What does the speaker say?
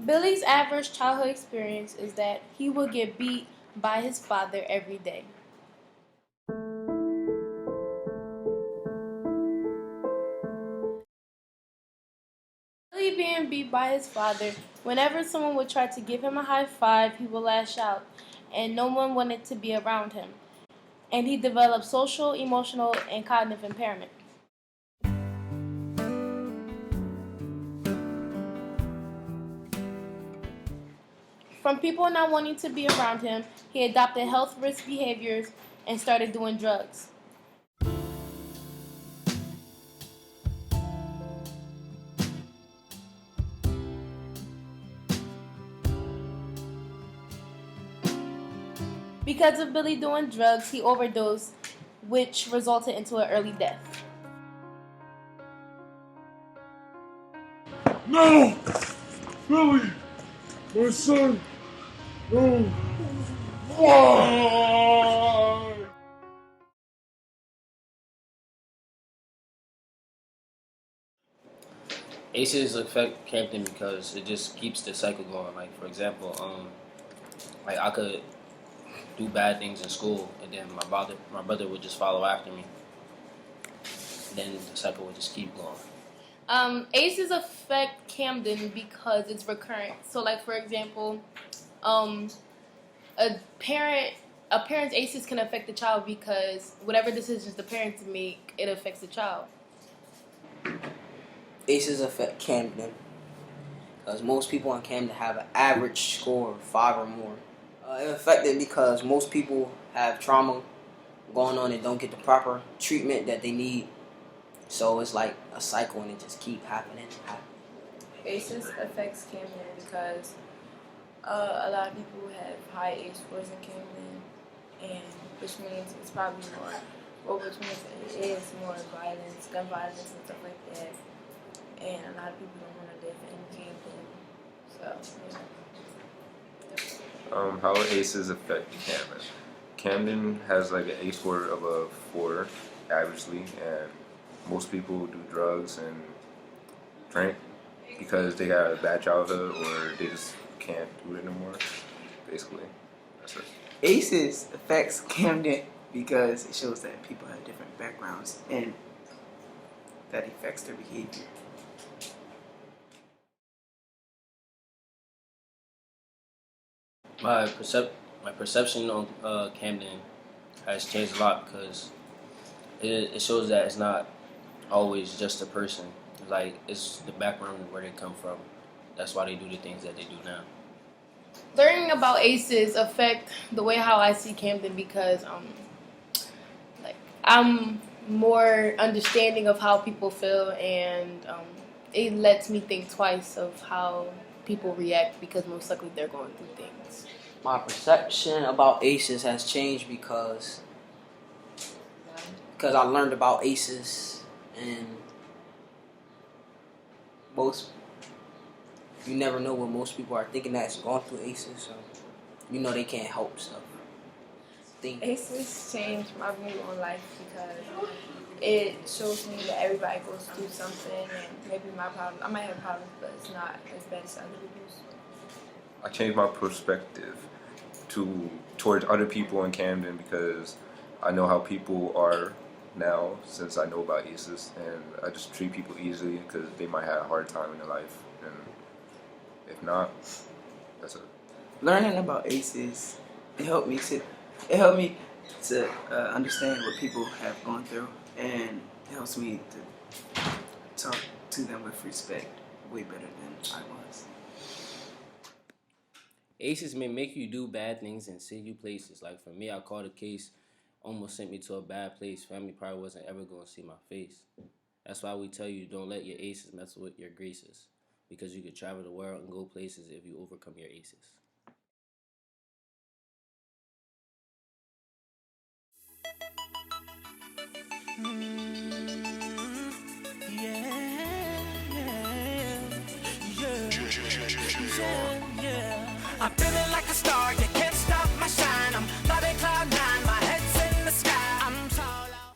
Billy's average childhood experience is that he would get beat by his father every day. Billy being beat by his father, whenever someone would try to give him a high five, he would lash out, and no one wanted to be around him. And he developed social, emotional, and cognitive impairment. From people not wanting to be around him, he adopted health risk behaviors and started doing drugs. Because of Billy doing drugs, he overdosed, which resulted into an early death. No! Billy! My son! No! Why? ACEs affect Camden because it just keeps the cycle going. Like for example, like I could do bad things in school, and then my brother would just follow after me. Then the cycle would just keep going. ACEs affect Camden because it's recurrent. So, like for example, a parent's ACEs can affect the child because whatever decisions the parents make, it affects the child. ACEs affect Camden because most people in Camden have an average score of 5 or more. It affected because most people have trauma going on and don't get the proper treatment that they need. So it's like a cycle and it just keep happening. ACEs affects Camden because a lot of people have high ACE scores in Camden, and which means it's probably more, which means it is more violence, gun violence and stuff like that. And a lot of people don't want to live in Camden. So, yeah. How ACEs affect Camden. Camden has like an ACE score of a 4 averagely, and most people do drugs and drink because they got a bad childhood or they just can't do it anymore. Basically, that's it. ACEs affects Camden because it shows that people have different backgrounds and that affects their behavior. My perception on Camden has changed a lot because it shows that it's not always just a person. Like it's the background where they come from. That's why they do the things that they do now. Learning about ACEs affect the way how I see Camden because like I'm more understanding of how people feel, and it lets me think twice of how people react because most likely they're going through things. My perception about ACEs has changed because I learned about ACEs, and you never know what most people are thinking that's going through ACEs, so you know they can't help stuff. ACEs changed my view on life because it shows me that everybody goes through something, and maybe I might have problems, but it's not as bad as other people's. I changed my perspective towards other people in Camden because I know how people are now since I know about ACEs, and I just treat people easily because they might have a hard time in their life, and if not, that's it. Learning about ACEs, it helped me to understand what people have gone through, and it helps me to talk to them with respect way better than I was. ACEs may make you do bad things and send you places. Like for me, I caught a case, almost sent me to a bad place. Family probably wasn't ever going to see my face. That's why we tell you don't let your ACEs mess with your graces, because you could travel the world and go places if you overcome your ACEs. I feel